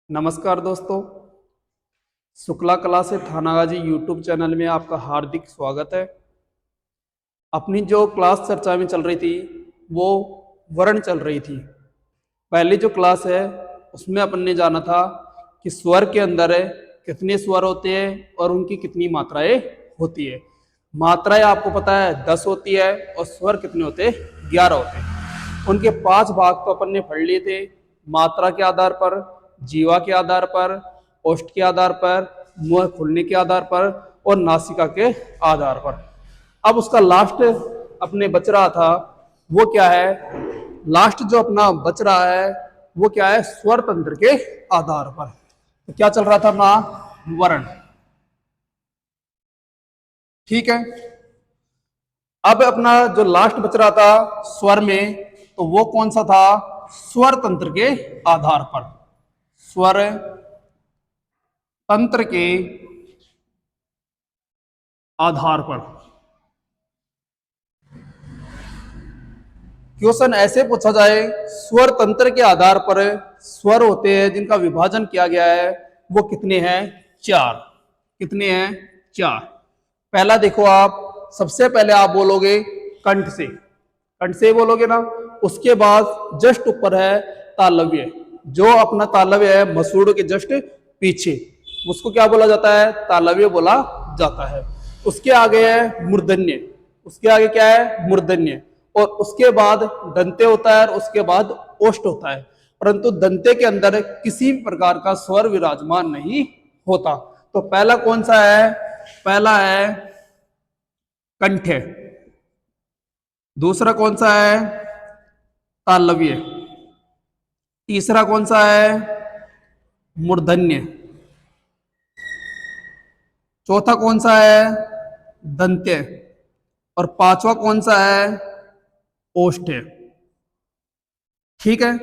नमस्कार दोस्तों, Shukla classes Thanagazi YouTube channel में आपका हार्दिक स्वागत है। अपनी जो क्लास चर्चा में चल रही थी वो वर्ण चल रही थी। पहली जो क्लास है उसमें अपन ने जाना था कि स्वर के अंदर कितने स्वर होते हैं और उनकी कितनी मात्राएं होती है। मात्राएं आपको पता है 10 होती है और स्वर कितने होते हैं 11 होते हैं। उनके 5 भाग तो अपन ने पढ़ लिए थे, मात्रा के आधार पर, जीवा के आधार पर, ओष्ठ के आधार पर, मुंह खुलने के आधार पर और नासिका के आधार पर। अब उसका लास्ट अपने बच रहा था वो क्या है, लास्ट जो अपना बच रहा है वो क्या है, स्वर तंत्र के आधार पर। तो क्या चल रहा था अपना वर्ण, ठीक है। अब अपना जो लास्ट बच रहा था स्वर में, तो वो कौन सा था, स्वर तंत्र के आधार पर। स्वर तंत्र के आधार पर क्वेश्चन ऐसे पूछा जाए, स्वर तंत्र के आधार पर स्वर होते हैं जिनका विभाजन किया गया है वो कितने हैं, 4। कितने हैं, 4। पहला देखो आप, सबसे पहले आप बोलोगे कंठ से, कंठ से बोलोगे ना। उसके बाद जस्ट ऊपर है तालव्य, जो अपना तालव्य है मसूड़ के जस्ट पीछे, उसको क्या बोला जाता है, तालव्य बोला जाता है। उसके आगे है मूर्धन्य, उसके आगे क्या है, मूर्धन्य, और उसके बाद दंते होता है और उसके बाद ओष्ठ होता है। परंतु दंते के अंदर किसी प्रकार का स्वर विराजमान नहीं होता। तो पहला कौन सा है, पहला है कंठ, दूसरा कौन सा है, तालव्य, तीसरा कौन सा है, मूर्धन्य, चौथा कौन सा है, दंत्य, और पांचवा कौन सा है, ओष्ठ। ठीक है,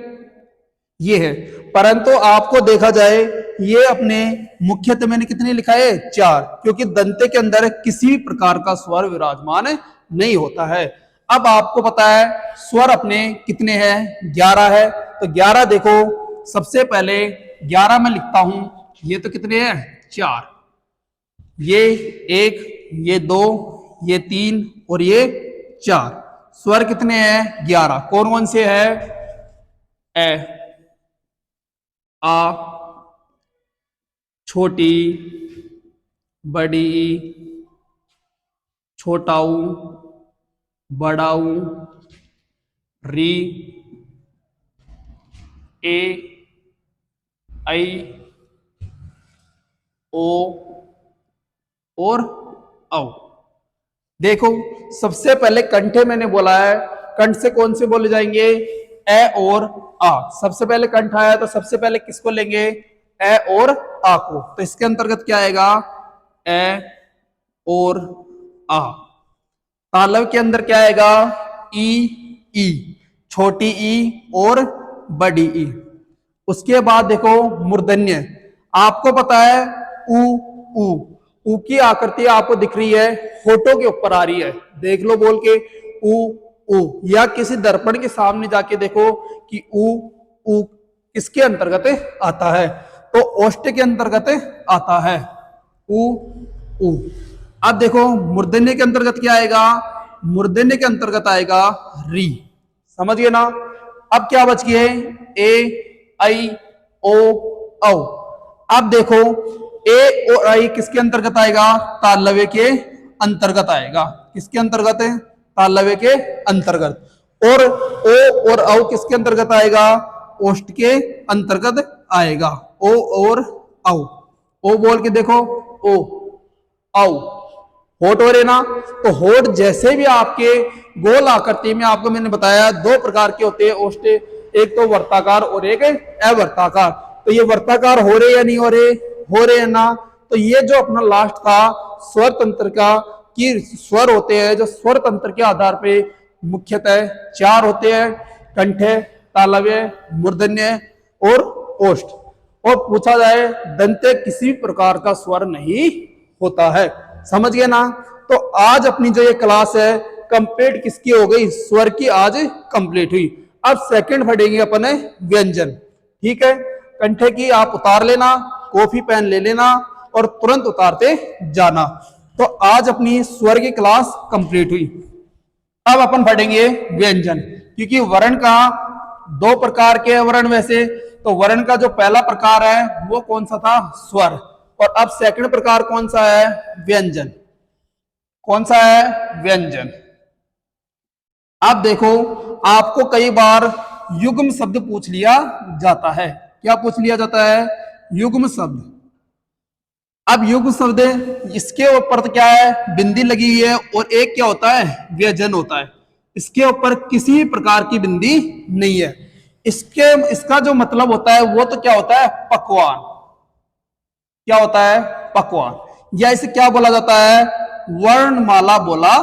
ये है। परंतु आपको देखा जाए ये अपने मुख्यतः मैंने कितने लिखा है, 4, क्योंकि दंते के अंदर किसी प्रकार का स्वर विराजमान नहीं होता है। अब आपको पता है स्वर अपने कितने हैं, 11 है। तो 11 देखो, सबसे पहले 11 में लिखता हूं, ये तो कितने हैं, 4, ये 1, ये 2, ये 3 और ये 4। स्वर कितने हैं, 11। कौन कौन से है, ए, आ, छोटी, बड़ी, छोटाऊ, बड़ाऊ, री, ए, आई, ओ और औ। देखो सबसे पहले कंठे मैंने बोला है, कंठ से कौन से बोले जाएंगे, ए और आ। सबसे पहले कंठ आया तो सबसे पहले किसको लेंगे, ए और आ को। तो इसके अंतर्गत क्या आएगा, ए और आ। तालव के अंदर क्या आएगा, ई, छोटी ई और बड़ी ई। उसके बाद देखो मूर्धन्य, आपको पता है ऊ की आकृति आपको दिख रही है, होठों के ऊपर आ रही है, देख लो बोल के, ऊ, या किसी दर्पण के सामने जाके देखो कि ऊ किसके अंतर्गत आता है, तो ओष्ठ के अंतर्गत आता है, ऊ। अब देखो मूर्धन्य के अंतर्गत क्या आएगा, मूर्धन्य के अंतर्गत आएगा री। समझ गए ना। अब क्या बच गए, ए, आई, ओ, औ। अब देखो ए और आई किसके अंतर्गत आएगा, तालव्य के अंतर्गत आएगा। किसके अंतर्गत है, तालव्य के अंतर्गत। और ओ और औ किसके अंतर्गत आएगा, ओष्ठ के अंतर्गत आएगा। ओ और औ, ओ बोल के देखो, ओ, औ, होठ हो रहे ना। तो होठ जैसे भी आपके गोल आकृति में, आपको मैंने बताया 2 प्रकार के होते हैं ओष्ठ, एक तो वर्ताकार और एक अवर्ताकार। तो ये वर्ताकार हो रहे या नहीं हो रहे, हो रहे हैं ना। तो ये जो अपना लास्ट था स्वर तंत्र का, कि स्वर होते हैं जो स्वर तंत्र के आधार पे मुख्यतः 4 होते हैं, कंठ, तालव्य, मूर्धन्य और ओष्ठ। और पूछा जाए दंते किसी प्रकार का स्वर नहीं होता है। समझ गए ना। तो आज अपनी जो ये क्लास है कंप्लीट किसकी हो गई, स्वर की आज कंप्लीट हुई। अब सेकंड पढ़ेंगे अपन व्यंजन, ठीक है। कंठे की आप उतार लेना, कॉपी पेन ले लेना और तुरंत उतारते जाना। तो आज अपनी स्वर की क्लास कंप्लीट हुई। अब अपन पढ़ेंगे व्यंजन, क्योंकि वर्ण का दो प्रकार के वर्ण वैसे, तो वर्ण का जो पहला प्रकार है वो कौन सा था, स्वर, और अब सेकंड प्रकार कौन सा है, व्यंजन। कौन सा है, व्यंजन। अब देखो, आपको कई बार युग्म शब्द पूछ लिया जाता है। क्या पूछ लिया जाता है, युग्म शब्द। अब युग्म शब्द, इसके ऊपर तो क्या है, बिंदी लगी हुई है, और एक क्या होता है, व्यंजन होता है। इसके ऊपर किसी प्रकार की बिंदी नहीं है। इसका जो मतलब होता है वो तो क्या होता है, पकवान। क्या होता है, पकवान, या इसे क्या बोला जाता है, वर्णमाला बोला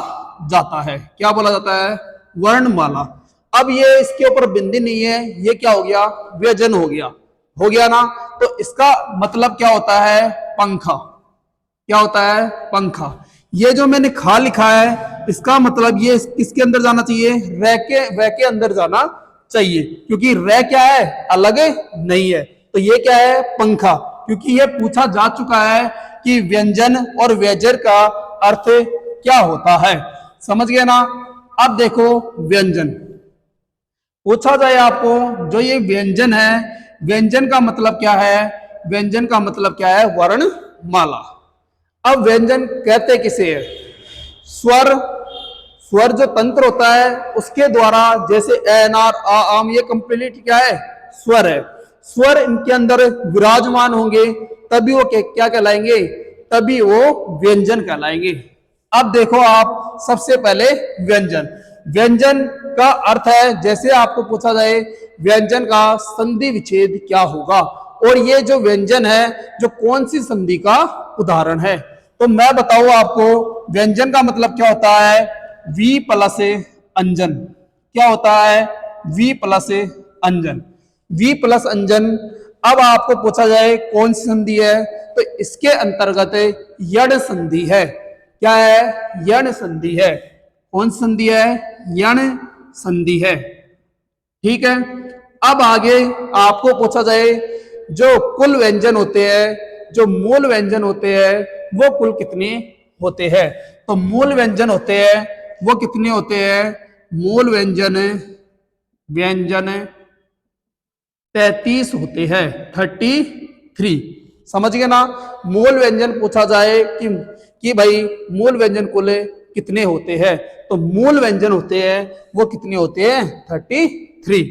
जाता है। क्या बोला जाता है, वर्णमाला। अब ये इसके ऊपर बिंदी नहीं है, ये क्या हो गया, व्यंजन हो गया ना। तो इसका मतलब क्या होता है, पंखा। क्या होता है, पंखा। ये जो मैंने खा लिखा है, इसका मतलब ये किसके अंदर जाना चाहिए, रे के अंदर जाना चाहिए, क्योंकि रे क्या है, अलग नहीं है। तो ये क्या है, पंखा, क्योंकि ये पूछा जा चुका है कि व्यंजन और व्यंजन का अर्थ क्या होता है। समझ गए ना। अब देखो, व्यंजन पूछा जाए आपको, जो ये व्यंजन है, व्यंजन का मतलब क्या है, व्यंजन का मतलब क्या है, वर्णमाला। अब व्यंजन कहते किसे है, स्वर। स्वर जो तंत्र होता है उसके द्वारा, जैसे एन आर आ आम, ये कंप्लीट क्या है, स्वर है। स्वर इनके अंदर विराजमान होंगे तभी वो क्या कहलाएंगे, तभी वो व्यंजन कहलाएंगे। अब देखो आप, सबसे पहले व्यंजन। व्यंजन का अर्थ है, जैसे आपको पूछा जाए व्यंजन का संधि विच्छेद क्या होगा, और ये जो व्यंजन है जो कौन सी संधि का उदाहरण है। तो मैं बताऊं आपको, व्यंजन का मतलब क्या होता है, वी प्लस अंजन। क्या होता है, वी प्लस अंजन, वी प्लस अंजन। अब आपको पूछा जाए कौन सी संधि है, तो इसके अंतर्गत यण संधि है। क्या है, यण संधि है। कौन संधि है, यण संधि है। ठीक है। अब आगे आपको पूछा जाए, जो कुल व्यंजन होते हैं, जो मूल व्यंजन होते हैं, वो कुल कितने होते हैं। तो मूल व्यंजन होते हैं वो कितने होते हैं, मूल व्यंजन व्यंजन 33 होते हैं, 33। समझ गए ना। मूल व्यंजन पूछा जाए कि भाई मूल व्यंजन कुल कितने होते हैं, तो मूल व्यंजन होते हैं वो कितने होते हैं, 33।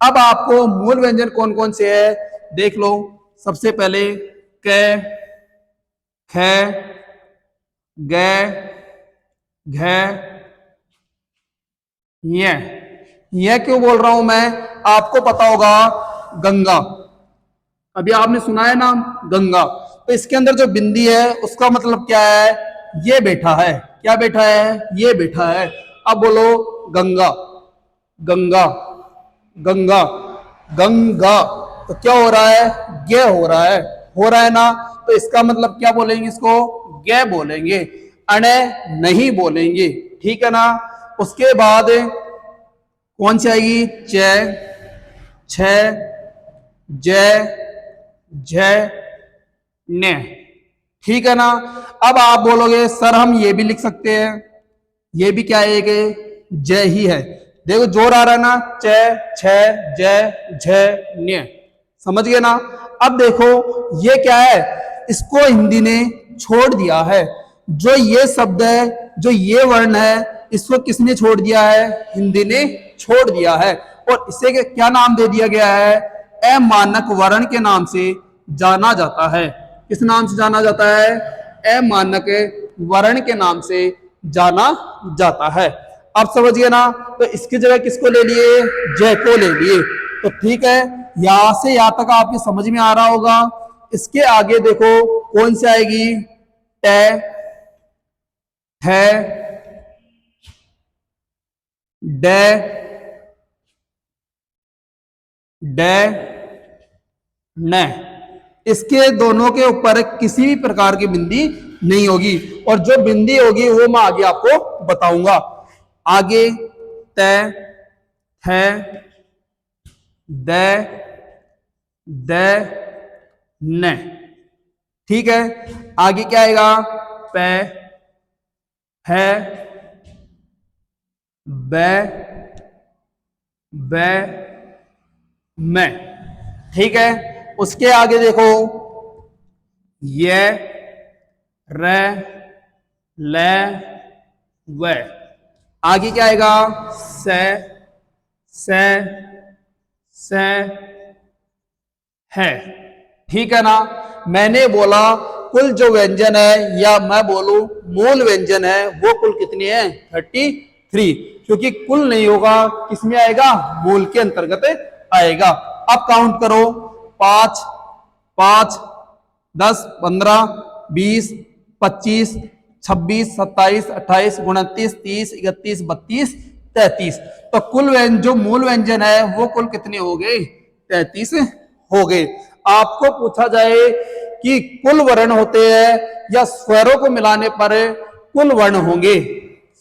अब आपको मूल व्यंजन कौन कौन से है देख लो। सबसे पहले क, ख, ग, घ, यह क्यों बोल रहा हूं मैं, आपको पता होगा गंगा। अभी आपने सुना है नाम गंगा, तो इसके अंदर जो बिंदी है उसका मतलब क्या है, ये बैठा है। क्या बैठा है, ये बैठा है। अब बोलो गंगा, गंगा, गंगा, गंगा। तो क्या हो रहा है, गे हो रहा है ना। तो इसका मतलब क्या बोलेंगे, इसको गे बोलेंगे, अणे नहीं बोलेंगे। ठीक है ना। उसके बाद कौन सी आएगी, च, छ, जय, जय, ने। ठीक है ना। अब आप बोलोगे सर हम ये भी लिख सकते हैं, ये भी क्या है, एक जय ही है। देखो जोर आ रहा है ना, च, छ, जय, झ, न्य। समझ गए ना। अब देखो ये क्या है, इसको हिंदी ने छोड़ दिया है। जो ये शब्द है, जो ये वर्ण है, इसको किसने छोड़ दिया है, हिंदी ने छोड़ दिया है। और इसे क्या नाम दे दिया गया है, अमानक वर्ण के नाम से जाना जाता है। किस नाम से जाना जाता है, अमानक वर्ण के नाम से जाना जाता है। आप समझिए ना। तो इसकी जगह किसको ले लिए, जय को ले लिए। तो ठीक है, यहां से यहां तक आपके समझ में आ रहा होगा। इसके आगे देखो कौन सी आएगी, ट, है, ड, ड, न। इसके दोनों के ऊपर किसी भी प्रकार की बिंदी नहीं होगी, और जो बिंदी होगी वो मैं आगे आपको बताऊंगा। आगे त, थ, द, द न। ठीक है, आगे क्या आएगा? पे, है, बै, बै, मैं। ठीक है, उसके आगे देखो, ये, रे, ले, वे। आगे क्या आएगा? से, से, है। ठीक है ना? मैंने बोला कुल जो व्यंजन है, या मैं बोलूं मूल व्यंजन है, वो कुल कितने हैं? 33। क्योंकि कुल नहीं होगा, किसमें आएगा? मूल के अंतर्गत आएगा। अब काउंट करो, 5, 5, 10, 15, 20, 25, 26, 27, 28, 29, 30, 31, 32, 33। तो कुल जो मूल व्यंजन है वो कुल कितने हो गए? 33 हो गए। आपको पूछा जाए कि कुल वर्ण होते हैं या स्वरों को मिलाने पर कुल वर्ण होंगे?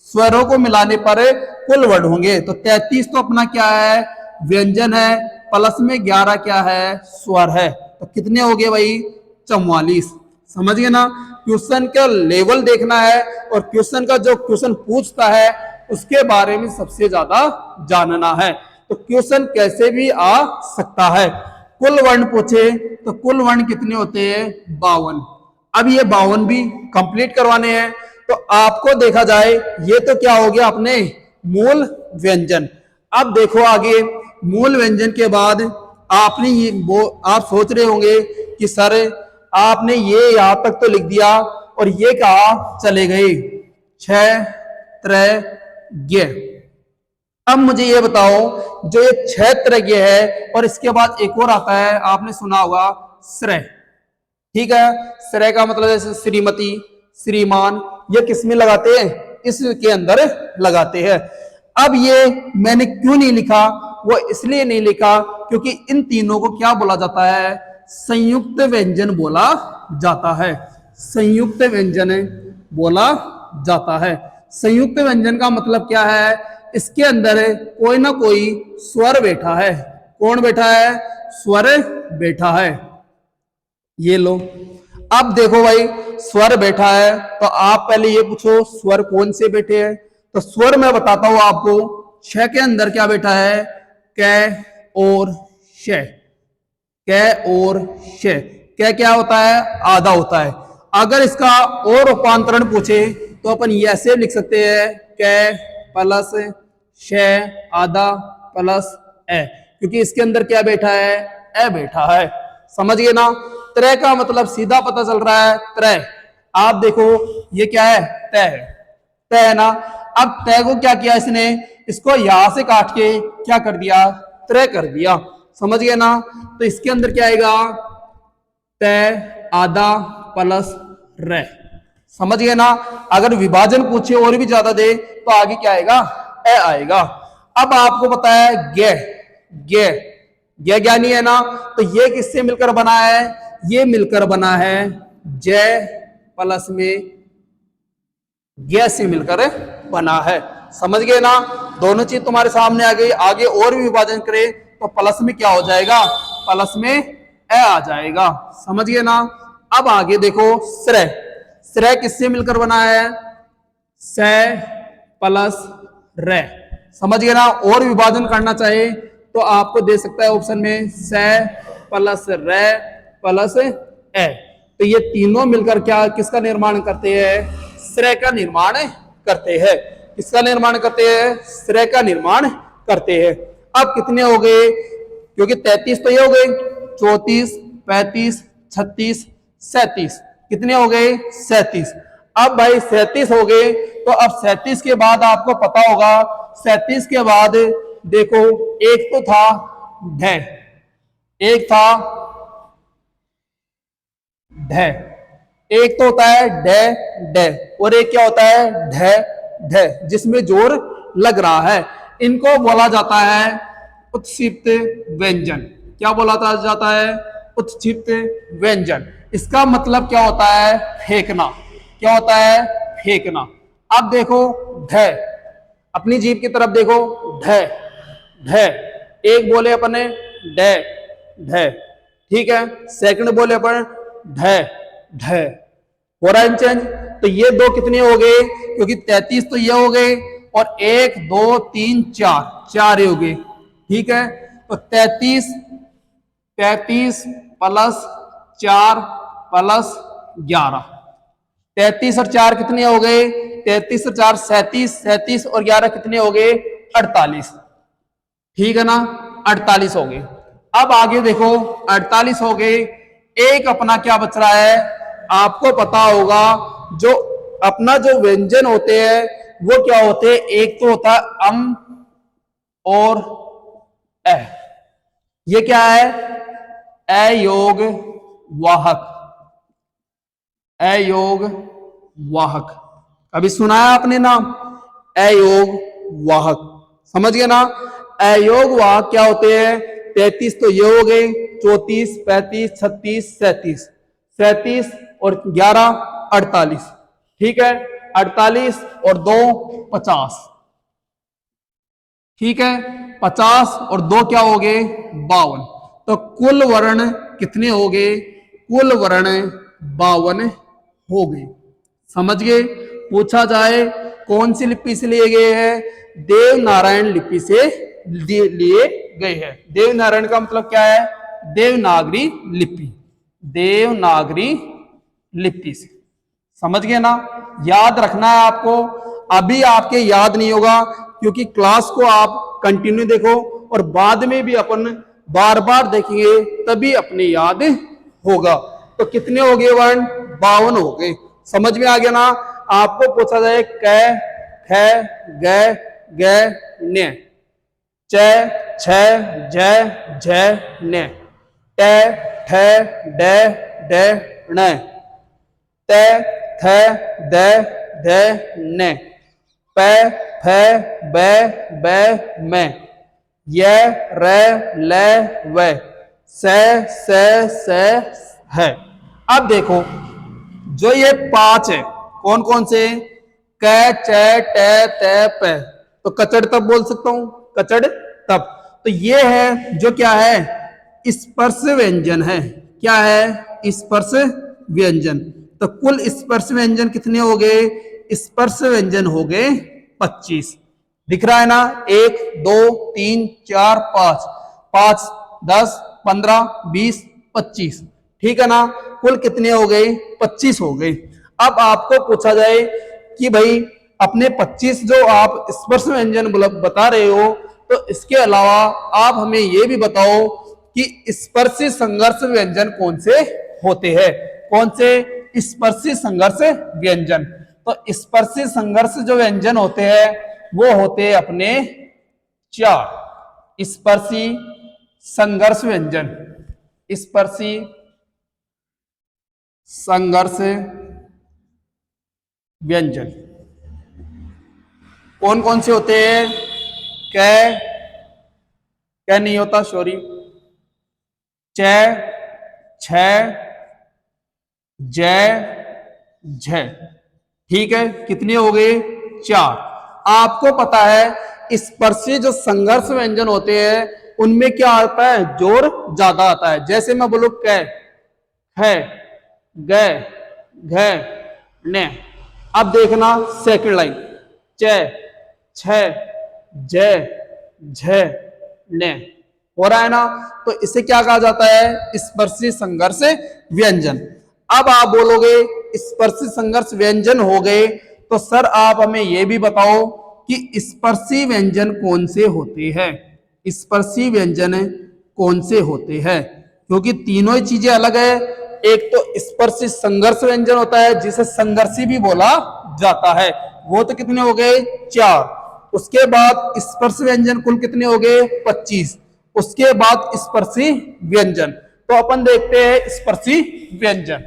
स्वरों को मिलाने पर कुल वर्ण होंगे। तो 33 तो अपना क्या है? व्यंजन है, प्लस में 11 क्या है? स्वर है। तो कितने हो गए भाई? 44। समझ गए ना? क्वेश्चन का लेवल देखना है, और क्वेश्चन का जो क्वेश्चन पूछता है उसके बारे में सबसे ज्यादा जानना है। तो क्वेश्चन कैसे भी आ सकता है। कुल वर्ण पूछे तो कुल वर्ण कितने होते हैं? 52। अब ये 52 भी कंप्लीट करवाने हैं। तो आपको देखा जाए, ये तो क्या हो गया अपने मूल व्यंजन। अब देखो आगे, मूल व्यंजन के बाद आपने ये आप सोच रहे होंगे कि सर आपने ये यहां तक तो लिख दिया और ये कहा चले गए, 6, 3, गे। अब मुझे ये बताओ, जो ये 6 तरह है और इसके बाद एक और आता है, आपने सुना होगा श्रेय। ठीक है, श्रेय का मतलब जैसे श्रीमती, श्रीमान, ये किस में लगाते हैं? इसके अंदर लगाते हैं। अब ये मैंने क्यों नहीं लिखा? वो इसलिए नहीं लिखा क्योंकि इन तीनों को क्या बोला जाता है? संयुक्त व्यंजन बोला जाता है। संयुक्त व्यंजन बोला जाता है। संयुक्त व्यंजन का मतलब क्या है? इसके अंदर कोई ना कोई स्वर बैठा है। कौन बैठा है? स्वर बैठा है। ये लो, अब देखो भाई, स्वर बैठा है तो आप पहले ये पूछो स्वर कौन से बैठे हैं। तो स्वर मैं बताता हूं आपको। 6 के अंदर क्या बैठा है? कै और श। कै और श। कै क्या होता है? आधा होता है। अगर इसका और रूपांतरण पूछे तो अपन ये ऐसे लिख सकते हैं, कै प्लस श आधा प्लस ए, क्योंकि इसके अंदर क्या बैठा है? ए बैठा है। समझ गए ना? त्रय का मतलब सीधा पता चल रहा है, त्रय। आप देखो ये क्या है? तय है। तय है ना? अब तय को क्या किया इसने? इसको यहां से काट के क्या कर दिया? त्रय कर दिया। समझ गए ना? तो इसके अंदर क्या आएगा? तय आधा प्लस रे। समझ गए ना? अगर विभाजन पूछे और भी ज्यादा दे तो आगे क्या आएगा? ए आएगा। अब आपको पता है गे, गे, गे ज्ञानी है ना? तो ये किससे मिलकर बना है? ये मिलकर बना है जय प्लस में गे से मिलकर बना है। समझ गए ना? दोनों चीज तुम्हारे सामने आ गई। आगे और भी विभाजन करे तो प्लस में क्या हो जाएगा? प्लस में ए आ जाएगा। समझ गए ना? अब आगे देखो श्रेय। श्रेय किससे मिलकर बना है? स प्लस रे। समझ गए ना? और विभाजन करना चाहे तो आपको दे सकता है ऑप्शन में स प्लस रे प्लस ए। तो ये तीनों मिलकर क्या किसका निर्माण करते हैं? श्रेय का निर्माण करते हैं। किसका निर्माण करते हैं? श्रेय का निर्माण करते हैं। अब कितने हो गए? क्योंकि 33 तो ये हो गए, 34, 35, 36, 37। कितने हो गए? 37। अब भाई 37 हो गए, तो अब 37 के बाद आपको पता होगा, 37 के बाद देखो एक तो था ढ, एक था ढ, एक तो होता है ढ ढ, और एक क्या होता है? ढ ढ, जिसमें जोर लग रहा है। इनको बोला जाता है उत्क्षिप्त व्यंजन। क्या बोला जाता है? उत्क्षिप्त व्यंजन। इसका मतलब क्या होता है? फेंकना। क्या होता है? फेंकना। अब देखो ढ, अपनी जीभ की तरफ देखो, ढ ढ, एक बोले अपने ढ ढ, ठीक है। सेकंड बोले अपन ढ, ढ हो रहा है चेंज। तो ये दो कितने हो गए, क्योंकि 33 तो ये हो गए और 1 2 3 4 4 हो गए, ठीक है। तो 33 प्लस 4 प्लस 11, 33 और 4 कितने हो गए, 33 और 4 37, 37 और 11 कितने हो गए 48, ठीक है ना, 48 हो गए। अब आगे देखो 48 हो गए, एक अपना क्या बच रहा है, आपको पता होगा जो अपना जो व्यंजन होते हैं वो क्या होते हैं, एक तो होता है अम और ए, ये क्या है अयोग वाहक, अयोग वाहक, अभी सुना है आपने नाम अयोग वाहक, समझ गए ना। अयोग वाहक क्या होते हैं, 33 तो ये हो गए, 34 35 36 37, 37 और 11 48, ठीक है, 48 और 2 50, ठीक है, 50 और 2 क्या हो गए 52, तो कुल वर्ण कितने हो गए, कुल वर्ण 52 हो गए, समझ गए। पूछा जाए कौन सी लिपि से लिए गए हैं, देवनारायण लिपि से लिए गए हैं। देवनारायण का मतलब क्या है, देवनागरी लिपि, देवनागरी लिपि से, समझ गए ना। याद रखना है आपको, अभी आपके याद नहीं होगा क्योंकि क्लास को आप कंटिन्यू देखो और बाद में भी अपन बार बार देखेंगे तभी अपने याद होगा। तो कितने हो गए वर्ण 52 हो गए, समझ में आ गया ना। आपको पूछा जाए क ख ग ग न, च छ ज झ न, ट ठ ड ड ण, त थ द ध न, प फ ब ब म, य र ल व, स है। अब देखो जो ये 5 है कौन कौन से, क च ट त प, तो कचड़ तब बोल सकता हूं, कचड़ तब। तो ये है जो क्या है स्पर्श व्यंजन है, क्या है स्पर्श व्यंजन। तो कुल स्पर्श व्यंजन कितने हो गए, स्पर्श व्यंजन हो गए 25, दिख रहा है ना, 1 2 3 4 5, 5 10 15 20 25, ठीक है ना, कुल कितने हो गए 25 हो गए। अब आपको पूछा जाए कि भाई अपने 25 जो आप स्पर्श व्यंजन बता रहे हो, तो इसके अलावा आप हमें यह भी बताओ कि स्पर्शी संघर्ष व्यंजन कौन से होते हैं, कौन से स्पर्शी संघर्ष व्यंजन। तो स्पर्शी संघर्ष जो व्यंजन होते हैं वो होते हैं अपने 4 स्पर्शी संघर्ष व्यंजन, स्पर्शी संघर्ष व्यंजन कौन कौन से होते हैं, कै नहीं होता सॉरी, च छ ज झ, ठीक है, कितने हो गए 4। आपको पता है स्पर्शी जो संघर्ष व्यंजन होते हैं उनमें क्या आता है, जोर ज्यादा आता है। जैसे मैं बोलू कै है ग घ न, अब देखना सेकंड लाइन च छ ज झ न, हो रहा है ना, तो इसे क्या कहा जाता है स्पर्शी संघर्ष व्यंजन। अब आप बोलोगे स्पर्शी संघर्ष व्यंजन हो गए, तो सर आप हमें यह भी बताओ कि स्पर्शी व्यंजन कौन से होते हैं, स्पर्शी व्यंजन कौन से होते हैं, क्योंकि तीनों ही चीजें अलग है। एक तो स्पर्शी संघर्ष व्यंजन होता है जिसे संघर्षी भी बोला जाता है, वो तो कितने हो गए 4। उसके बाद स्पर्श व्यंजन कुल कितने हो गए 25, उसके बाद स्पर्शी व्यंजन। तो अपन देखते हैं स्पर्शी व्यंजन।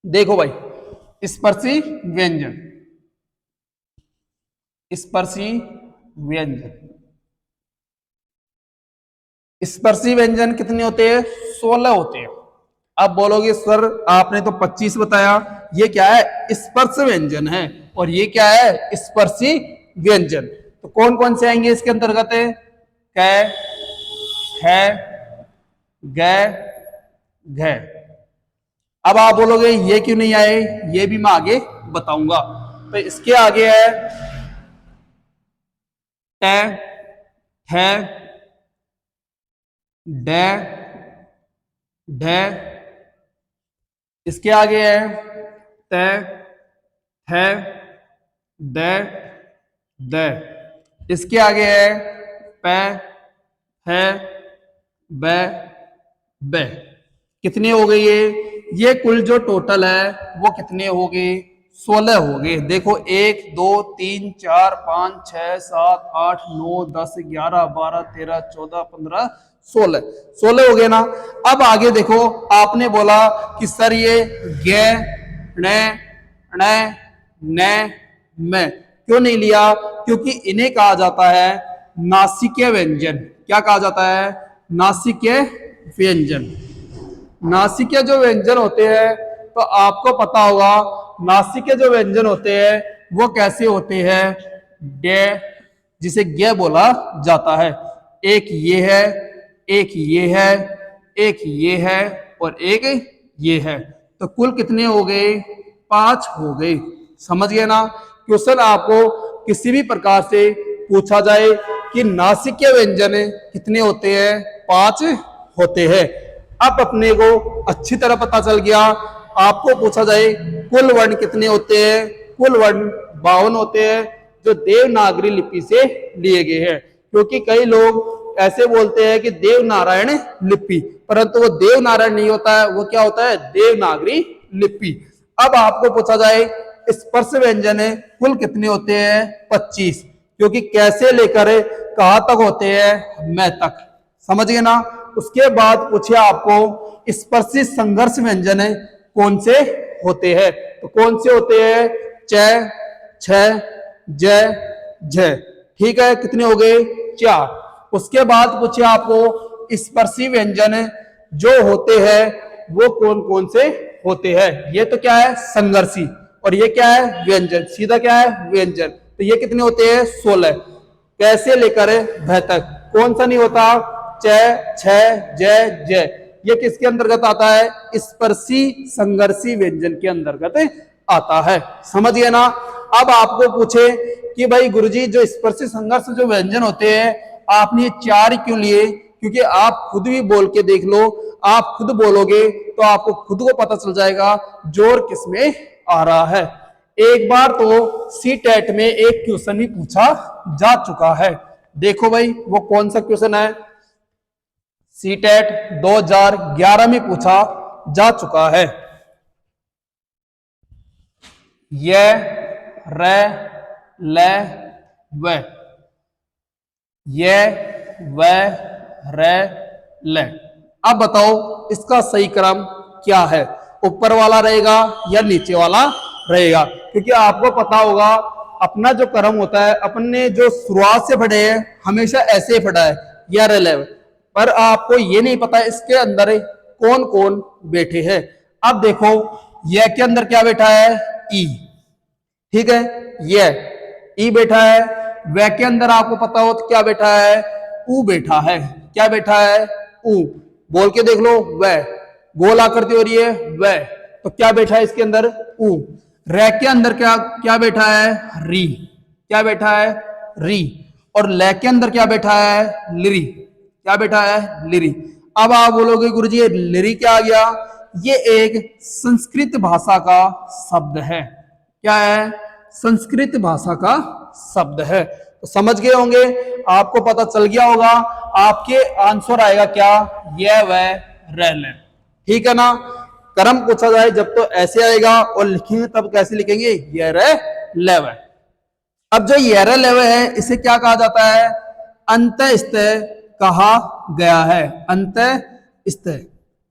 देखो भाई स्पर्शी व्यंजन, स्पर्शी व्यंजन, स्पर्शी व्यंजन कितने होते हैं 16 होते हैं। अब बोलोगे सर आपने तो 25 बताया, ये क्या है स्पर्श व्यंजन है और ये क्या है स्पर्शी व्यंजन। तो कौन कौन से आएंगे इसके अंतर्गत? क, ख, ग, घ। अब आप बोलोगे ये क्यों नहीं आए, ये भी मैं आगे बताऊंगा। तो इसके आगे है ट, ठ, ड, ढ। इसके आगे है त, थ, द, द। इसके आगे है प, फ, ब, ब। कितने हो गए ये कुल जो टोटल है वो कितने हो गए? 16 हो गए। देखो 1 2 3 4 5 6 7 8 9 10 11 12 13 14 15 16 16 हो गए ना। अब आगे देखो, आपने बोला कि सर ये ग, ण, ण, न, म क्यों नहीं लिया? क्योंकि इन्हें कहा जाता है नासिकीय व्यंजन। क्या कहा जाता है? नासिकीय व्यंजन। नासिकीय जो व्यंजन होते हैं, तो आपको पता होगा नासिकीय जो व्यंजन होते हैं वो कैसे होते हैं? डे, जिसे गे बोला जाता है। एक ये है, एक ये है, एक ये है और एक ये है। तो कुल कितने हो गए? 5 हो गए। समझ गए ना? क्वेश्चन आपको किसी भी प्रकार से पूछा जाए कि नासिकीय व्यंजन कितने होते हैं? 5 होते हैं। अब अपने को अच्छी तरह पता चल गया। आपको पूछा जाए कुल वर्ण कितने होते हैं? कुल वर्ण 52 होते हैं, जो देवनागरी लिपि से लिए गए हैं। क्योंकि कई लोग ऐसे बोलते हैं कि देवनारायण लिपि, परंतु वो देवनारायण नहीं होता है, वो क्या होता है? देवनागरी लिपि। अब आपको पूछा जाए स्पर्श व्यंजन कुल कितने होते हैं? 25। क्योंकि कैसे लेकर कहां तक होते हैं? मैं तक। समझ गए ना? उसके बाद पूछे आपको स्पर्शी संघर्ष व्यंजन कौन से होते हैं? तो कौन से होते हैं? च, छ, ज, झ। ठीक है, कितने हो गए? 4। उसके बाद पूछे आपको स्पर्शी व्यंजन जो होते हैं वो कौन कौन से होते हैं? ये तो क्या है? संघर्षी। और ये क्या है? व्यंजन। सीधा क्या है? व्यंजन। तो ये कितने होते हैं? 16। कैसे लेकर भ तक कौन सा नहीं होता? च, छ, ज, ज। ये किसके अंतर्गत आता है? स्पर्शी संघर्षी व्यंजन के अंतर्गत आता है। समझ गए ना? अब आपको पूछे कि भाई गुरुजी जो स्पर्शी संघर्ष जो व्यंजन होते हैं आपने 4 क्यों लिए? क्योंकि आप खुद भी बोल के देख लो, आप खुद बोलोगे तो आपको खुद को पता चल जाएगा जोर किसमें आ रहा है। एक बार तो सी टेट में एक क्वेश्चन भी पूछा जा चुका है। देखो भाई वो कौन सा क्वेश्चन है? सी टेट 2011 में पूछा जा चुका है। य, र, ल, व। य, व, र, ल। अब बताओ इसका सही क्रम क्या है? ऊपर वाला रहेगा या नीचे वाला रहेगा? क्योंकि आपको पता होगा अपना जो क्रम होता है, अपन ने जो शुरुआत से पढ़े हैं हमेशा ऐसे ही पढ़ा है, या रिलेव। पर आपको ये नहीं पता इसके अंदर कौन कौन बैठे हैं। अब देखो यह के अंदर क्या बैठा है? ई। ठीक है, ये ई बैठा है। वह के अंदर आपको पता हो तो क्या बैठा है? ऊ बैठा है। क्या बैठा है? ऊ। बोल के देख लो, वह। गोल आकृति हो रही है, वह। तो क्या बैठा है इसके अंदर? ऊ। रे के अंदर क्या क्या बैठा है? री। क्या बैठा है? री। और ले के अंदर क्या बैठा है? लिरी। क्या बैठा है? लिरी। अब आप बोलोगे गुरुजी ये लिरी क्या आ गया? ये एक संस्कृत भाषा का शब्द है। क्या है? संस्कृत भाषा का शब्द है। तो समझ गए होंगे, आपको पता चल गया होगा। आपके आंसर आएगा क्या? यह वह रह। ठीक है ना? क्रम पूछा जाए जब तो ऐसे आएगा, और लिखेंगे तब कैसे लिखेंगे? यह रह लेव। अब जो यह रह लेव है इसे क्या कहा जाता है? अंतःस्थ कहा गया है। अंतःस्थ।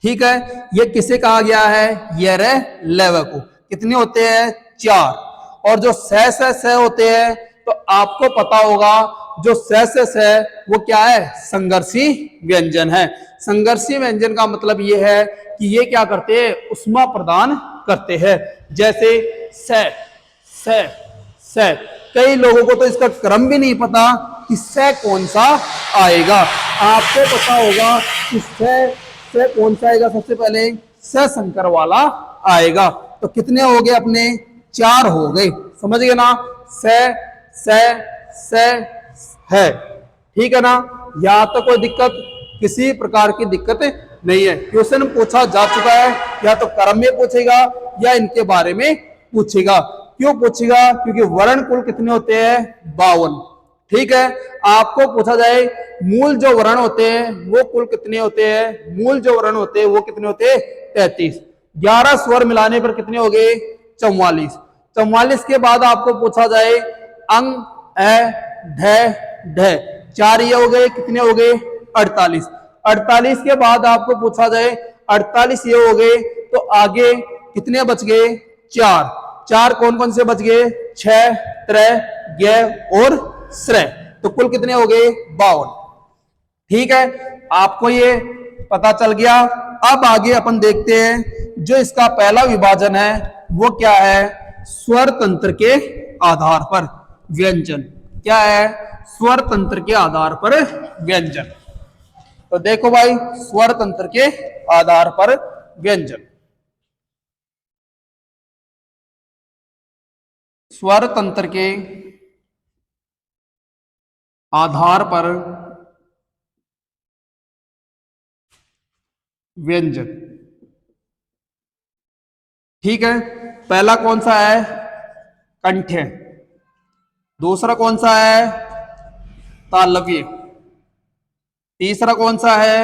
ठीक है, ये किसे कहा गया है? यह रह लेव को। कितने होते हैं? 4। और जो स होते हैं तो आपको पता होगा जो स है वो क्या है? संघर्षी व्यंजन है। संघर्षी व्यंजन का मतलब ये है कि ये क्या करते हैं? उष्मा प्रदान करते हैं। जैसे स, स, से। कई लोगों को तो इसका क्रम भी नहीं पता कि से कौन सा आएगा। आपको पता होगा कि से कौन सा आएगा, सबसे पहले से संकर वाला आएगा। तो कितने हो गए अपने, 4 हो गए, समझ गए ना। से है, ठीक है ना। यहाँ तो कोई दिक्कत, किसी प्रकार की दिक्कत नहीं है। क्वेश्चन पूछा जा चुका है, या तो क्रम में पूछेगा या इनके बारे में पूछेगा। क्यों पूछेगा, क्योंकि वर्ण कुल कितने होते हैं, 52, ठीक है। आपको पूछा जाए मूल जो वर्ण होते हैं वो कुल कितने होते हैं, मूल जो वर्ण होते हैं वो कितने होते हैं, 33। 11 स्वर मिलाने पर कितने हो गए, 44। 44 के बाद आपको पूछा जाए अंग, ढ, 4 ये हो गए, कितने हो गए, 48। 48 के बाद आपको पूछा जाए 48 ये हो गए, तो आगे कितने बच गए, 4 कौन कौन से बच गए, 6, 3, ग और श्र। तो कुल कितने हो गए, 52, ठीक है। आपको ये पता चल गया। अब आगे अपन देखते हैं जो इसका पहला विभाजन है वो क्या है, स्वर तंत्र के आधार पर व्यंजन। क्या है, स्वर तंत्र के आधार पर व्यंजन। तो देखो भाई, स्वर तंत्र के आधार पर व्यंजन, स्वर तंत्र के आधार पर व्यंजन, ठीक है। पहला कौन सा है, कंठ्य। दूसरा कौन सा है, तालव्य। तीसरा कौन सा है,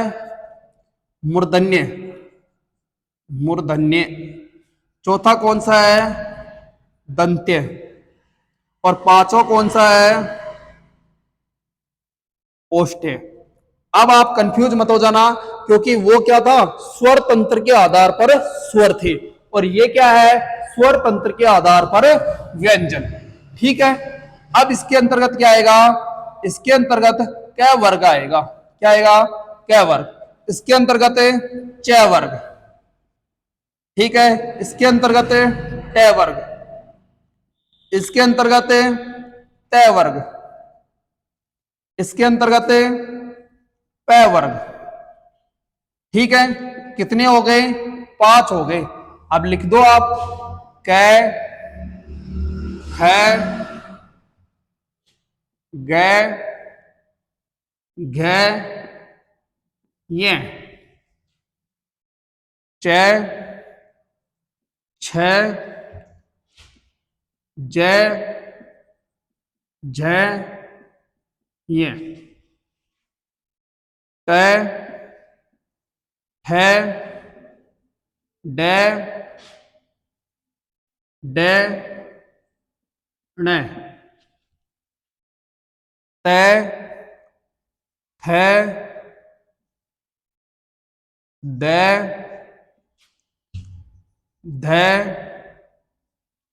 मूर्धन्य, मूर्धन्य। चौथा कौन सा है, दंत्य। और पांचवा कौन सा है, ओष्ठ्य। अब आप कंफ्यूज मत हो जाना, क्योंकि वो क्या था, स्वर तंत्र के आधार पर स्वर थे, और ये क्या है, स्वर तंत्र के आधार पर व्यंजन, ठीक है। अब इसके अंतर्गत क्या आएगा, इसके अंतर्गत क वर्ग आएगा। क्या आएगा, क वर्ग। इसके अंतर्गत च वर्ग, ठीक है। इसके अंतर्गत ट वर्ग, इसके अंतर्गत त वर्ग, इसके अंतर्गत प वर्ग, ठीक है। कितने हो गए, 5 हो गए। अब लिख दो आप, क, ख, ग, घ, य, च, छ, ज, झ, य, ट, ठ, ड, ड, ण, त, थ, द, ध,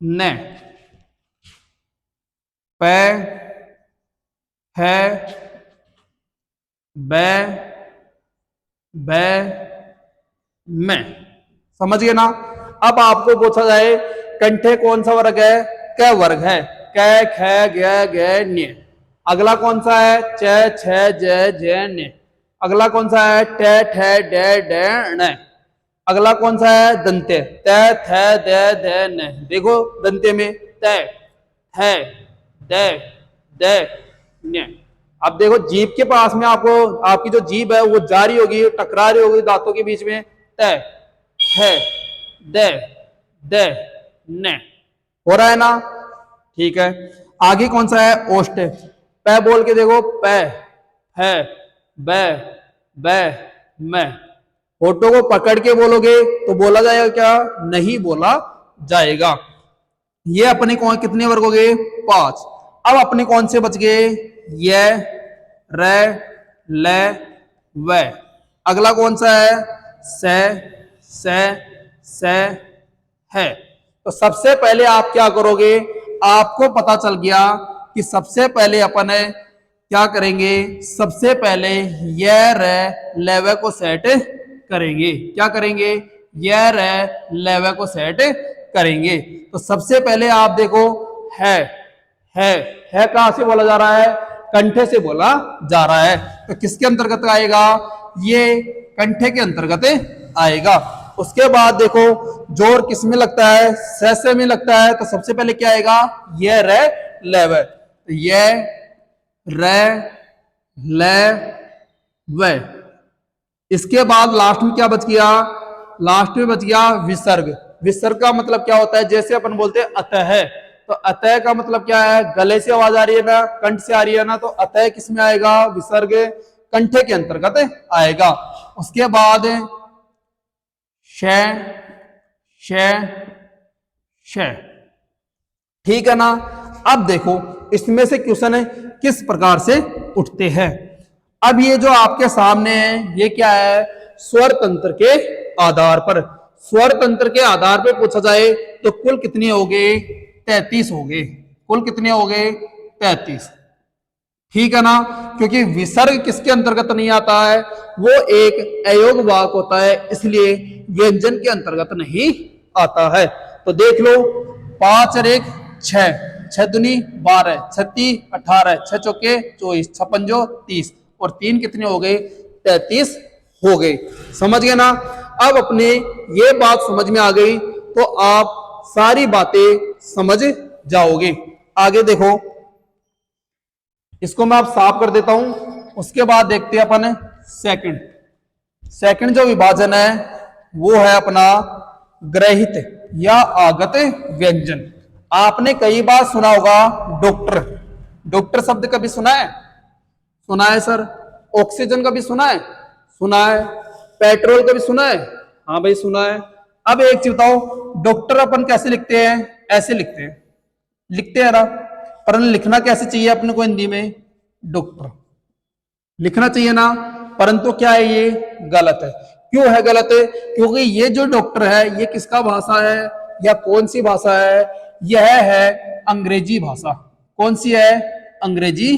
न, प, फ, ब, ब, म। समझ गए ना। अब आपको पूछा जाए कंठे कौन सा वर्ग है, क वर्ग है। क, ख, ग, ञ। अगला कौन सा है, च, छ, ज, झ, ञ। अगला कौन सा है, ट, ठ, ड, ढ, ण। अगला कौन सा है, दंत्य। त, थ, द, ध, न। देखो दंत्य में त, थ, द, द, न। अब देखो जीभ के पास में आपको, आपकी जो जीभ है वो जारी होगी, टकरा रही होगी दांतों के बीच में। त, थ, द, द, न। हो रहा है ना, ठीक है। आगे कौन सा है, ओष्ठ। प बोल के देखो, प, ह, ब, ब, म। होठों को पकड़ के बोलोगे तो बोला जाएगा क्या, नहीं बोला जाएगा। ये अपने कौन कितने वर्ग हो गए, 5। अब अपने कौन से बच गए, य, र, ल, व। अगला कौन सा है, स, है। तो सबसे पहले आप क्या करोगे, आपको पता चल गया कि सबसे पहले अपन क्या करेंगे, सबसे पहले य, र, ल, व को सेट करेंगे। क्या करेंगे, य, र, ल, व को सेट करेंगे। तो सबसे पहले आप देखो है, है। है कहां से बोला जा रहा है? कंठे से बोला जा रहा है। तो किसके अंतर्गत आएगा? ये कंठे के अंतर्गत आएगा। उसके बाद देखो जोर किस में लगता है? स से में लगता है। तो सबसे पहले क्या आएगा? ये रे लेव। तो ये रे ले व। इसके बाद लास्ट में क्या बच गया? लास्ट में बच गया विसर्ग। विसर्ग का मतलब क्या होता है? जैसे अपन बोलते हैं अतः, तो अतः का मतलब क्या है? गले से आवाज आ रही है ना, कंठ से आ रही है ना, तो अतः किस में आएगा? विसर्ग कंठे के अंतर्गत आएगा। उसके बाद श श श। ठीक है ना। अब देखो इसमें से क्वेश्चन किस प्रकार से उठते हैं। अब ये जो आपके सामने है ये क्या है? स्वर तंत्र के आधार पर। स्वर तंत्र के आधार पर पूछा जाए तो कुल कितने हो गए? 33 हो गए। कुल कितने हो गए? 33। ठीक है ना। क्योंकि विसर्ग किसके अंतर्गत नहीं आता है? वो एक अयोग वाक होता है, इसलिए व्यंजन के अंतर्गत नहीं आता है। तो देख लो 5 और 1 6, 6 दूनी 12, 36 18, 6 चौके 24, 6 पंजो 30 और 3 कितने हो गए? 33 हो गए। समझ गए ना। अब अपने ये बात समझ में आ गई तो आप सारी बातें समझ जाओगे। आगे देखो इसको मैं आप साफ कर देता हूं। उसके बाद देखते हैं अपन सेकंड। सेकंड जो विभाजन है वो है अपना ग्रहित या आगत व्यंजन। आपने कई बार सुना होगा डॉक्टर। डॉक्टर शब्द कभी सुना है? सुना है सर। ऑक्सीजन कभी सुना है? सुना है। पेट्रोल कभी सुना है? हाँ भाई सुना है। अब एक चीज बताओ, डॉक्टर अपन कैसे लिखते हैं? ऐसे लिखते हैं, लिखते हैं ना। पर लिखना कैसे चाहिए अपने को? हिंदी में डॉक्टर लिखना चाहिए ना। परंतु क्या है? ये गलत है। क्यों है गलत है? क्योंकि ये जो डॉक्टर है ये किसका भाषा है या कौन सी भाषा है? यह है अंग्रेजी भाषा। कौन सी है? अंग्रेजी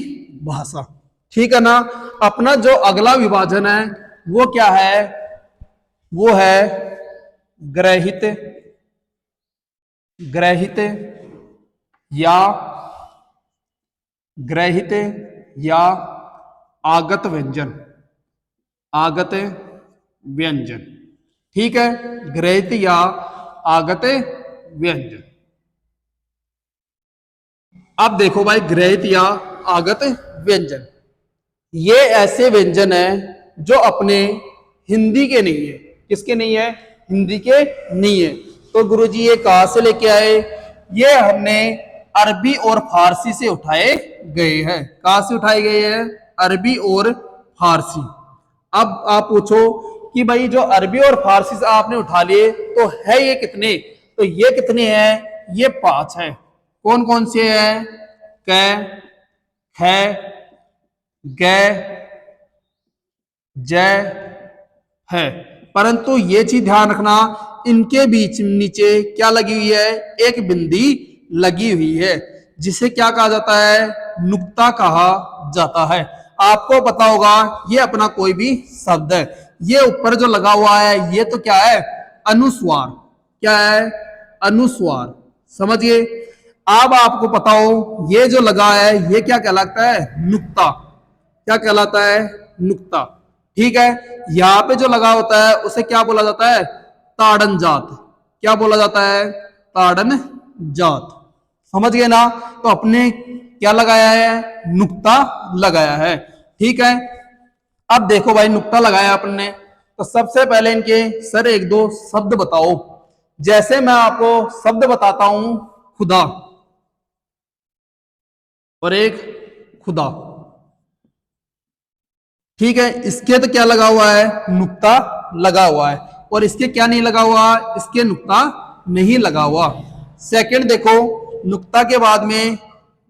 भाषा। ठीक है ना। अपना जो अगला विभाजन है वो क्या है? वो है ग्रहित, ग्रहित या ग्रहित या आगत व्यंजन। आगत व्यंजन। ठीक है। ग्रहित या आगत व्यंजन। अब देखो भाई ग्रहित या आगत व्यंजन ये ऐसे व्यंजन है जो अपने हिंदी के नहीं है। किसके नहीं है? हिंदी के नहीं है। तो गुरुजी ये कहां से लेके आए? ये हमने अरबी और फारसी से उठाए गए हैं। कहां से उठाए गए हैं? अरबी और फारसी। अब आप पूछो कि भाई जो अरबी और फारसी से आपने उठा लिए तो है ये कितने? तो ये कितने हैं? ये 5 है। कौन कौन से हैं? क, ख, ग, जय है। परंतु ये चीज ध्यान रखना इनके बीच नीचे क्या लगी हुई है? एक बिंदी लगी हुई है जिसे क्या कहा जाता है? नुक्ता कहा जाता है। आपको पता होगा ये अपना कोई भी शब्द है। ये ऊपर जो लगा हुआ है ये तो क्या है? अनुस्वार। क्या है? अनुस्वार। समझिए। अब आपको पता हो ये जो लगा है ये क्या कहलाता है? नुक्ता। क्या कहलाता है? नुक्ता। ठीक है। यहां पे जो लगा होता है उसे क्या बोला जाता है? ताड़न जात। क्या बोला जाता है? ताड़न जात। समझ गए ना। तो अपने क्या लगाया है? नुक्ता लगाया है। ठीक है। अब देखो भाई नुक्ता लगाया अपने तो सबसे पहले इनके सर एक दो शब्द बताओ। जैसे मैं आपको शब्द बताता हूं खुदा और एक खुदा। ठीक है। इसके तो क्या लगा हुआ है? नुक्ता लगा हुआ है। और इसके क्या नहीं लगा हुआ? इसके नुक्ता नहीं लगा हुआ। सेकंड देखो नुक्ता के बाद में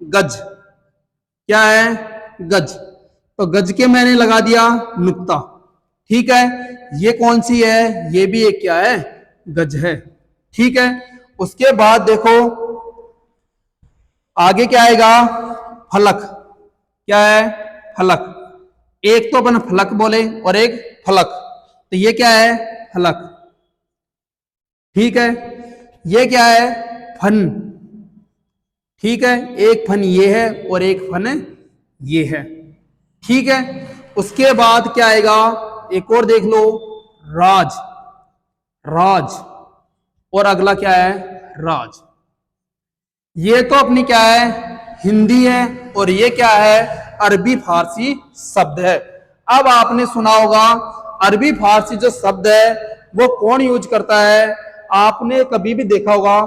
गज। क्या है? गज। तो गज के मैंने लगा दिया नुक्ता। ठीक है। ये कौन सी है? ये भी एक क्या है? गज है। ठीक है। उसके बाद देखो आगे क्या आएगा? फलक। क्या है? फलक। एक तो अपन फलक बोले और एक फलक। तो ये क्या है? फलक। ठीक है। ये क्या है? फन। ठीक है, एक फन ये है और एक फन ये है। ठीक है, उसके बाद क्या आएगा, एक और देख लो, राज, राज, और अगला क्या है, राज। ये तो अपनी क्या है, हिंदी है, और ये क्या है, अरबी फारसी शब्द है। अब आपने सुना होगा अरबी फारसी जो शब्द है वो कौन यूज करता है, आपने कभी भी देखा होगा,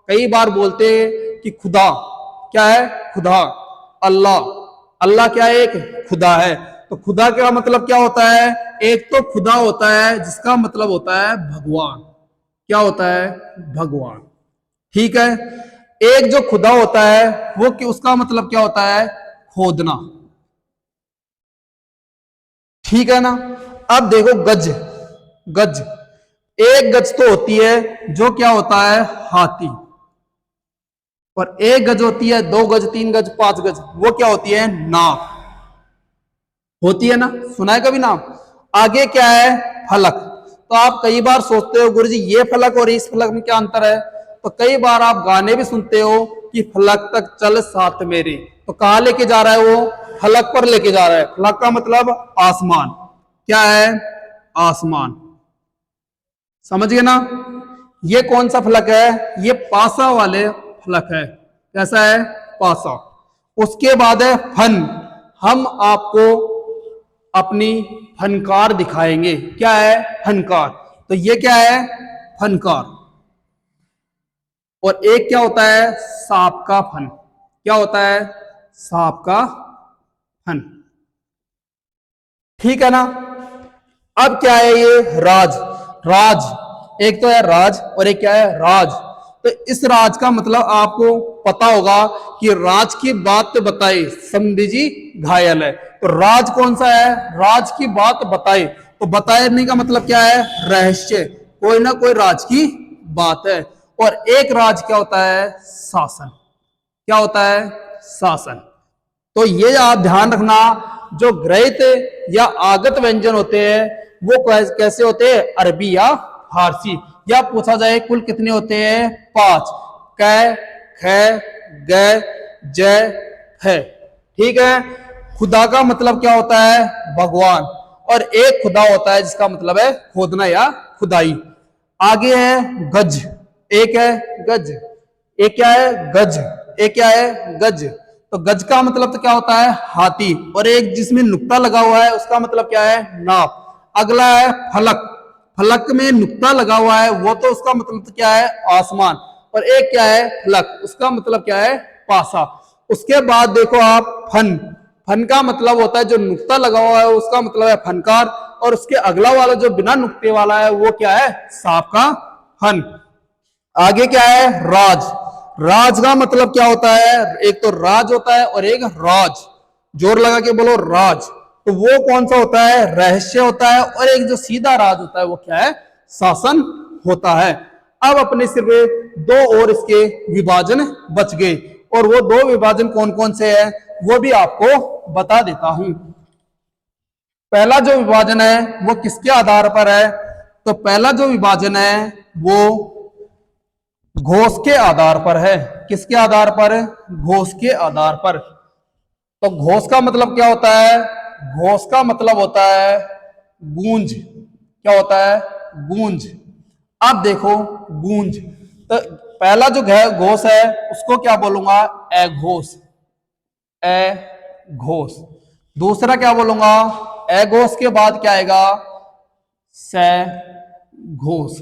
कई बार बोलते हैं कि खुदा, क्या है, खुदा, अल्लाह, अल्लाह क्या है, एक खुदा है। तो खुदा का मतलब क्या होता है, एक तो खुदा होता है जिसका मतलब होता है भगवान, क्या होता है, भगवान। ठीक है, एक जो खुदा होता है वो उसका मतलब क्या होता है, खोदना। ठीक है ना। अब देखो गज, गज, एक गज तो होती है जो क्या होता है, हाथी, और एक गज होती है, 2 गज, 3 गज, 5 गज, वो क्या होती है, नाव, होती है ना, सुना है कभी नाम। आगे क्या है, फलक। तो आप कई बार सोचते हो गुरुजी ये फलक और इस फलक में क्या अंतर है, तो कई बार आप गाने भी सुनते हो कि फलक तक चल साथ मेरे, तो कहां लेके जा रहा है वो, फलक पर लेके जा रहा है। फलक का मतलब आसमान, क्या है, आसमान, समझ गए ना। ये कौन सा फलक है, ये पासा वाले फलक है, कैसा है, पासा। उसके बाद है फन, हम आपको अपनी फनकार दिखाएंगे, क्या है, फनकार। तो ये क्या है, फनकार। और एक क्या होता है, सांप का फन, क्या होता है, सांप का फन। ठीक है ना। अब क्या है, ये राज, राज, एक तो है राज और एक क्या है, राज। तो इस राज का मतलब आपको पता होगा कि राज की बात बताए समझी जी घायल है। तो राज कौन सा है, राज की बात बताए, तो बताने का मतलब क्या है, रहस्य, कोई ना कोई राज की बात है। और एक राज क्या होता है, शासन, क्या होता है, शासन। तो ये आप ध्यान रखना, जो ग्रहित या आगत व्यंजन होते हैं वो कैसे होते हैं, अरबी या फारसी। या पूछा जाए कुल कितने होते हैं, 5, क, ख, ग, ज, है। ठीक है, खुदा का मतलब क्या होता है, भगवान, और एक खुदा होता है जिसका मतलब है खोदना या खुदाई। आगे है गज, एक है गज, एक क्या है, गज, एक क्या है, गज। तो गज का मतलब तो क्या होता है, हाथी, और एक जिसमें नुक्ता लगा हुआ है उसका मतलब क्या है, नाप। अगला है फलक, फलक में नुक्ता लगा हुआ है वो तो उसका मतलब तो क्या है, आसमान। और एक क्या है, फलक, उसका मतलब क्या है, पासा। उसके बाद देखो आप फन, फन का मतलब होता है जो नुक्ता लगा हुआ है उसका मतलब है फनकार, और उसके अगला वाला जो बिना नुक्ते वाला है वो क्या है, सांप का फन। आगे क्या है, राज, राज का मतलब क्या होता है, एक तो राज होता है और एक राज, जोर लगा के बोलो राज। तो वो कौन सा होता है, रहस्य होता है, और एक जो सीधा राज होता है वो क्या है, शासन होता है। अब अपने सिर्फ 2 और इसके विभाजन बच गए, और वो 2 विभाजन कौन कौन से हैं वो भी आपको बता देता हूं। पहला जो विभाजन है वो किसके आधार पर है, तो पहला जो विभाजन है वो घोष के आधार पर है। किसके आधार पर, घोष के आधार पर। तो घोष का मतलब क्या होता है, घोष का मतलब होता है गूंज, क्या होता है, गूंज। अब देखो गूंज, तो पहला जो घोष है उसको क्या बोलूंगा, अघोष, अघोष। दूसरा क्या बोलूंगा, अघोष के बाद क्या आएगा, सघोष।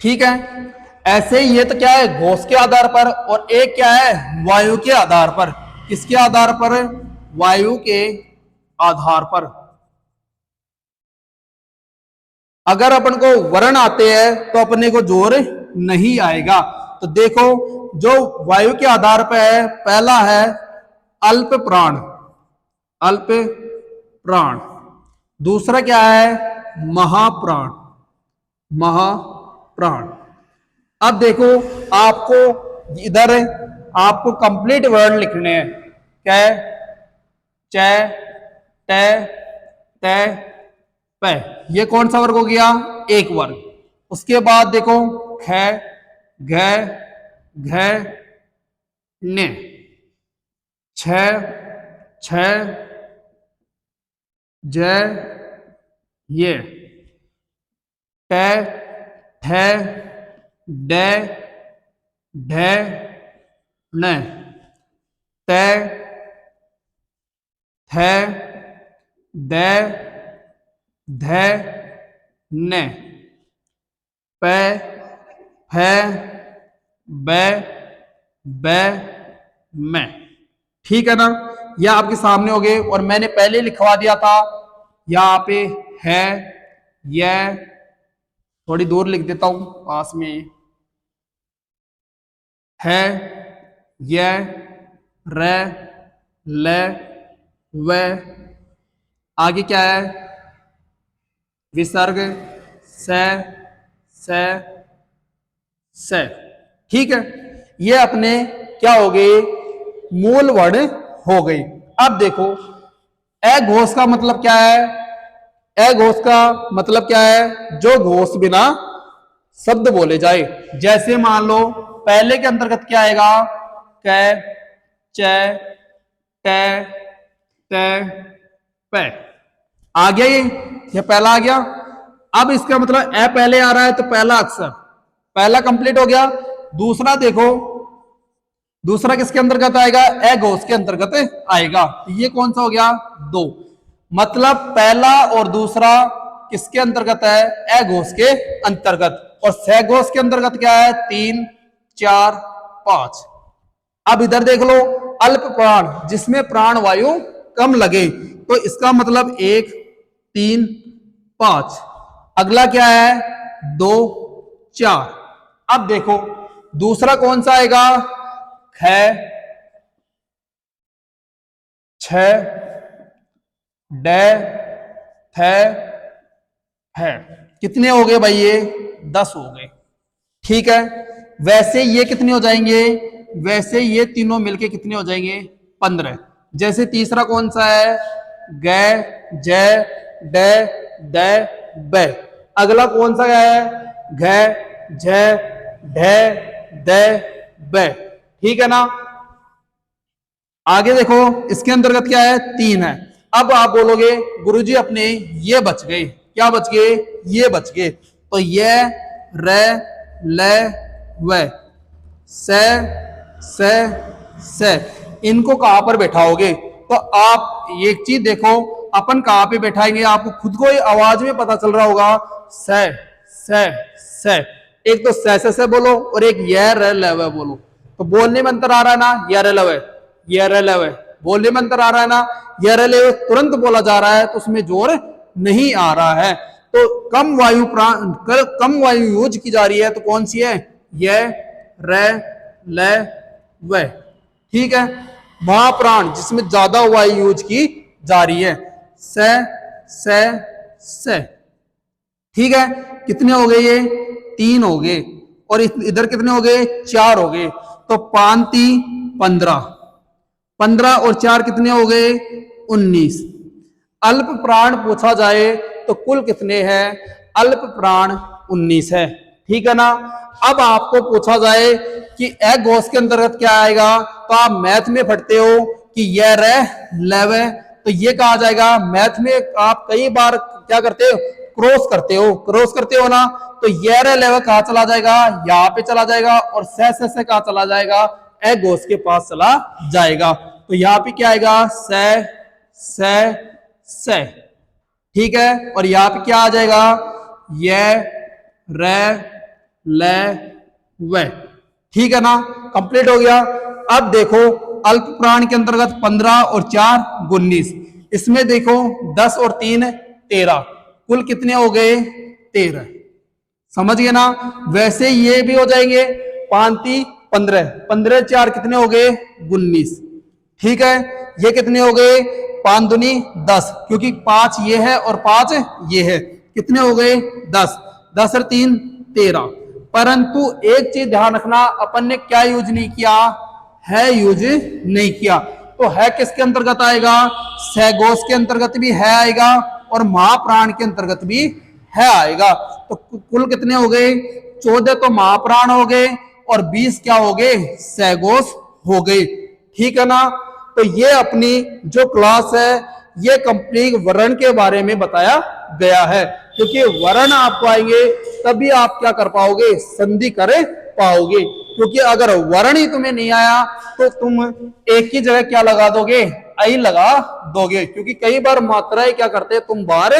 ठीक है, ऐसे ही ये तो क्या है, घोष के आधार पर, और एक क्या है, वायु के आधार पर। किसके आधार पर, वायु के आधार पर। अगर अपन को वर्ण आते हैं तो अपने को जोर नहीं आएगा। तो देखो जो वायु के आधार पर है, पहला है अल्प प्राण, अल्प प्राण। दूसरा क्या है, महाप्राण, महाप्राण। अब देखो आपको इधर आपको कंप्लीट वर्ड लिखने हैं, क्या है, च, ट, त, प। ये कौन सा वर्ग हो गया, एक वर्ग। उसके बाद देखो ख, घ, घ ने, छ छ ज ये, ट ठ ड ढ न, त थ द ध न, प फ ब ब मैं। ठीक है ना, यह आपके सामने हो गए और मैंने पहले लिखवा दिया था यहाँ पे है, यह थोड़ी दूर लिख देता हूं पास में, है, यह, र, ल, व, आगे क्या है, विसर्ग, स। ठीक है, ये अपने क्या हो गए, मूल वर्ण हो गई। अब देखो अघोष का मतलब क्या है, अघोष का मतलब क्या है, जो घोष बिना शब्द बोले जाए। जैसे मान लो पहले के अंतर्गत क्या आएगा, क, च, ट, त, प, आ गया, ये पहला आ गया। अब इसका मतलब ए पहले आ रहा है तो पहला अक्षर पहला कंप्लीट हो गया। दूसरा देखो, दूसरा किसके अंतर्गत आएगा, अघोष के अंतर्गत आएगा। ये कौन सा हो गया, दो, मतलब पहला और दूसरा किसके अंतर्गत है, अघोष के अंतर्गत। और सघोष के अंतर्गत क्या है, 3 4 5। अब इधर देख लो, अल्प प्राण जिसमें प्राण वायु कम लगे, तो इसका मतलब 1 3 5। अगला क्या है, 2 4। अब देखो दूसरा कौन सा आएगा, ख, छ, ड, थ, है। कितने हो गए भाई, ये 10 हो गए। ठीक है, वैसे ये कितने हो जाएंगे, वैसे ये तीनों मिलके कितने हो जाएंगे, 15। जैसे तीसरा कौन सा है, ग, ज, ड, द, ब। अगला कौन सा है, घ, झ, ढ, द, ब। ठीक है ना, आगे देखो इसके अंतर्गत क्या है, 3 है। अब आप बोलोगे गुरुजी अपने ये बच गए, क्या बच गए, ये बच गए। तो ये र, ल, व, स, इनको कहां पर बैठाओगे, तो आप एक चीज देखो, अपन कहां पे बैठाएंगे, आपको खुद को आवाज में पता चल रहा होगा, स। एक तो स बोलो और एक ये र, ल, व बोलो, तो बोलने में अंतर आ रहा है ना, ये र, ल, व, ये र, ल, व, बोलने में अंतर आ रहा है ना। ये र, ल, व तुरंत बोला जा रहा है तो उसमें जोर नहीं आ रहा है, तो कम वायु प्राण, कम वायु यूज की जा रही है, तो कौन सी है, ये र, ल, व। ठीक है, महाप्राण जिसमें ज्यादा वायु यूज की जा रही है, स। ठीक है, कितने हो गए, ये 3 हो गए, और इधर कितने हो गए, 4 हो गए। तो 5 15, 15 और 4 कितने हो गए, 19। अल्प प्राण पूछा जाए तो कुल कितने हैं, अल्प प्राण 19 है। ठीक है ना, अब आपको पूछा जाए कि अघोष के अंतर्गत क्या आएगा, तो आप मैथ में पढ़ते हो कि यह रह लव, तो ये कहा जाएगा। मैथ में आप कई बार क्या करते हो, क्रॉस करते हो ना, तो यह रह लव कहा चला जाएगा, यहाँ पे चला जाएगा, और से कहा चला जाएगा, अघोष के पास चला जाएगा। तो यहाँ पे क्या आएगा, से। ठीक है, और यहाँ पे क्या आ जाएगा, यह र, ल, व। ठीक है ना, कंप्लीट हो गया। अब देखो अल्प प्राण के अंतर्गत 15 और 4 19, इसमें देखो 10 और 3 13, कुल कितने हो गए, 13। समझ गए ना, वैसे ये भी हो जाएंगे, 5 15, 15 4 कितने हो गए, 19। ठीक है, ये कितने हो गए, 5 दूनी 10, क्योंकि 5 ये है और 5 ये है, कितने हो गए, 10, 10 और 3 13। परंतु एक चीज ध्यान रखना, अपन ने क्या यूज नहीं किया, है यूज नहीं किया। तो है किसके अंतर्गत आएगा, सघोष के अंतर्गत भी है आएगा, और महाप्राण के अंतर्गत भी है आएगा। तो कुल कितने हो गए, 14 तो महाप्राण हो गए, और 20 क्या हो गए, सैगोस हो गए। ठीक है ना। तो ये अपनी जो क्लास है ये कंप्लीट वर्ण के बारे में बताया गया है, क्योंकि वर्ण आपको आएंगे तभी आप क्या कर पाओगे, संधि कर पाओगे। क्योंकि अगर वर्ण ही तुम्हें नहीं आया तो तुम एक ही जगह क्या लगा दोगे, आई लगा दोगे, क्योंकि कई बार मात्राएं क्या करते हैं तुम बाहर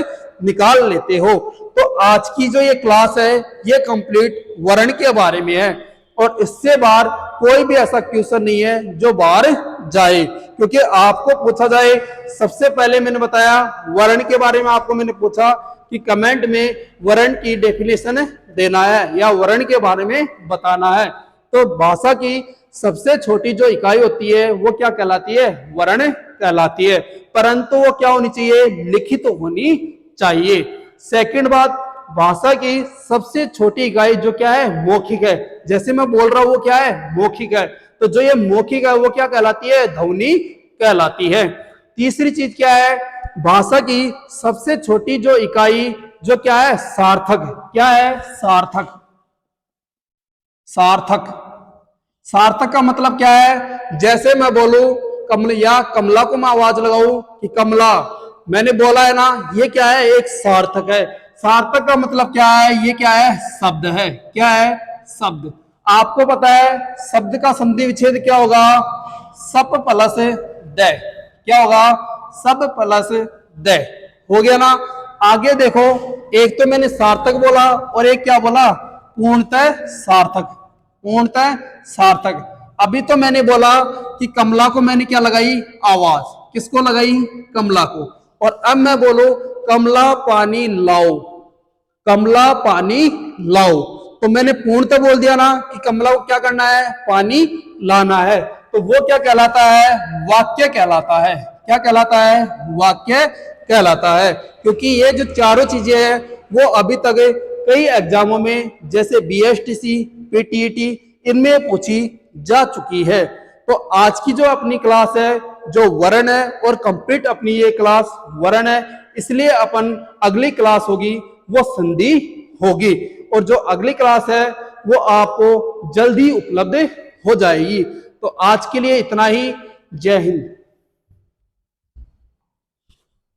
निकाल लेते हो। तो आज की जो ये क्लास है ये कंप्लीट वर्ण के बारे में है, और इससे बाहर कोई भी ऐसा क्वेश्चन नहीं है जो बाहर जाए, क्योंकि आपको पूछा जाए। सबसे पहले मैंने बताया वर्ण के बारे में, आपको मैंने पूछा कि कमेंट में वर्ण की डेफिनेशन देना है या वर्ण के बारे में बताना है। तो भाषा की सबसे छोटी जो इकाई होती है वो क्या कहलाती है, वर्ण कहलाती है, परंतु वो क्या होनी चाहिए, लिखित होनी चाहिए। सेकंड बात, भाषा की सबसे छोटी इकाई जो क्या है, मौखिक है। जैसे मैं बोल रहा हूं वो क्या है, मौखिक है। तो जो ये मौखिक है वो क्या कहलाती है, ध्वनि कहलाती है। तीसरी चीज क्या है, भाषा की सबसे छोटी जो इकाई जो क्या है, सार्थक। क्या है, सार्थक। सार्थक, सार्थक का मतलब क्या है, जैसे मैं बोलूं कमल या कमला को मैं आवाज लगाऊं कि कमला, मैंने बोला है ना, ये क्या है, एक सार्थक है। सार्थक का मतलब क्या है, ये क्या है, शब्द है। क्या है, शब्द। आपको पता है शब्द का संधि विच्छेद क्या होगा, सप प्लस द। क्या होगा, सब प्लस द। हो गया ना। आगे देखो, एक तो मैंने सार्थक बोला और एक क्या बोला, पूर्णतः सार्थक। पूर्णतः सार्थक। अभी तो मैंने बोला कि कमला को मैंने क्या लगाई, आवाज। किसको लगाई, कमला को। और अब मैं बोलूं कमला पानी लाओ, कमला पानी लाओ, तो मैंने पूर्णतः बोल दिया ना कि कमला को क्या करना है, पानी लाना है। तो वो क्या कहलाता है, वाक्य कहलाता है। क्या कहलाता है, वाक्य कहलाता है। क्योंकि ये जो चारों चीजें हैं वो अभी तक कई एग्जामों में जैसे बीएसटीसी, पीटीईटी, इनमें पूछी जा चुकी है। तो आज की जो अपनी क्लास है जो वर्ण है, और कंप्लीट अपनी ये क्लास वर्ण है, इसलिए अपन अगली क्लास होगी वो संधि होगी, और जो अगली क्लास है वो आपको जल्द ही उपलब्ध हो जाएगी। तो आज के लिए इतना ही। जय हिंद।